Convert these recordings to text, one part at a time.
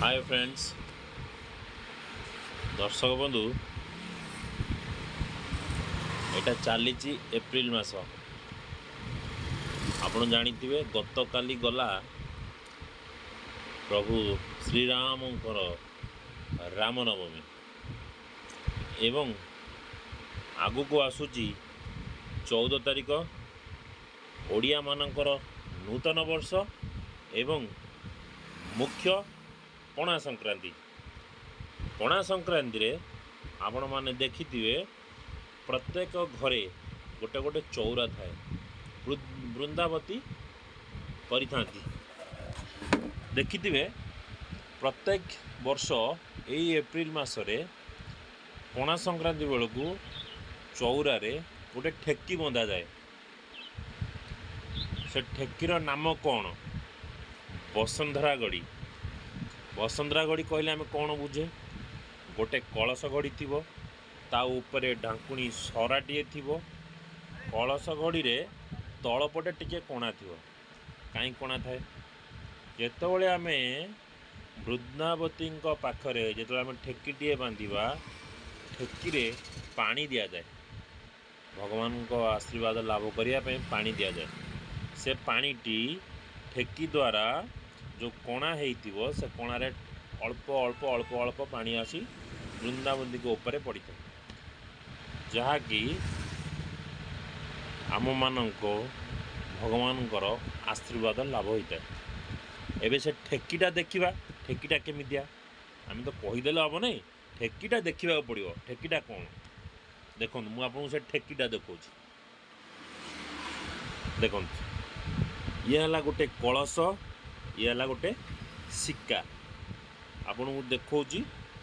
Hi friends दर्शक बंधु यहाँ चली एप्रिल मास आपण जानिथिबे गत काली गला प्रभु श्रीरामंकर रामनवमी एवं आगु को आसुची 14 तारिख ओडिया मानकर नूतन वर्ष एवं मुख्य पणा संक्रांति रे आपण माने देखिथिबे प्रत्येक घरे गोटे गोटे चौरा थाए वृंदावती परिथांती देखिथिबे प्रत्येक वर्ष यही एप्रिल मासरे पणा संक्रांति बेलू चौरा रे गोटे ठेकी बंधा जाए। से ठेकीर नाम कौन? वसुंधरा गड़ी। वसुंधरा गड़ी कहले आम कौन बुझे? गोटे कलश गड़ी थी ता उपरे ढांकुणी सराटे थी कलश गड़ी रे तलपटे टिके कोणा थी कहीं कोणा थाए जितेबाला आम वृंदावती पाखरे जो आम ठेकीटे बांधा ठेकी पानी दि जाए भगवान को आशीर्वाद लाभ करने पानी दि जाए। से पानीटी ठेकी द्वारा जो कोणा हो से कोणार अल्प अल्प अल्प अल्प पानी आसी वृंदावती को ऊपर पड़ी था जहाँकि आम मान को भगवान आशीर्वाद लाभ होता है। एबे से ठेकीटा देखा ठेकीटा केमितिया आम तो कहीदेले हम नहीं ठेकीटा देखा पड़ो। ठेकीटा कौन देखो मुझे आपको से ठेकीटा देखा देखो ये है गोटे कलश ये है गोटे सिक्का आपन को देखा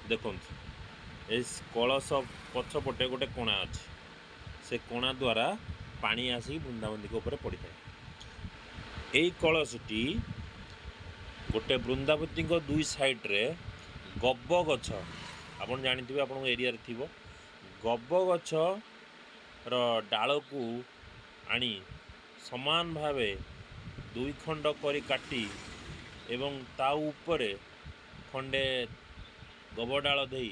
देखो कलश पछपटे गोटे कोणा अच्छी से कोणा द्वारा पानी आसिक वृंदावती के ऊपर पड़ी था। यही कलशटी गोटे वृंदावती दुई साइड रे गब गछ आप जानी आप एरिया थी गब गछ डाल को आनी समान भावे दुई खंड करी काटी एवं ता उपरे खंडे गब डाल दे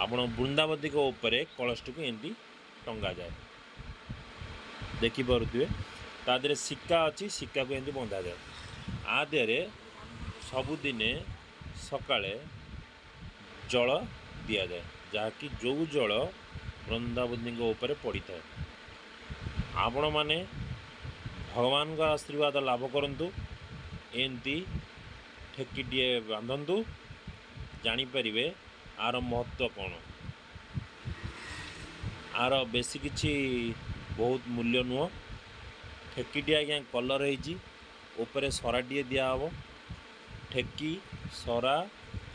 आपण वृंदावती को ऊपर कलशटी को एमती टंगा जाए देखिपे तादे सिक्का अच्छी सिक्का को एमती बंधा जाए आदे सबुदिने सकाळे जल दि जाए जहाँकि जो जल वृंदावती ऊपर पड़ी था। आपण माने भगवान का आशीर्वाद लाभ करंतु एमती ठेकीटे बांधतु जानीपर आर महत्व कौन आर बेसी किछि बहुत मूल्य नुह ठेकीटे आज्ञा कलर होपर सराटे दिहब ठेकी सरा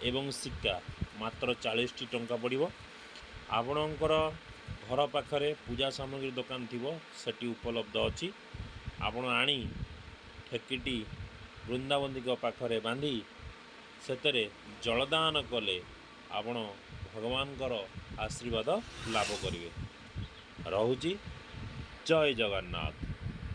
एवं सिक्का मात्र 40 टंका पड़ो। आपणकर घर पाखरे पूजा सामग्री दुकान थी सेठी उपलब्ध अच्छी आपण आनी ठेकीटी वृंदावती पाखरे बांधी सेतरे जलदान कले आपण भगवान आशीर्वाद लाभ करेंगे। रहुची जय जगन्नाथ।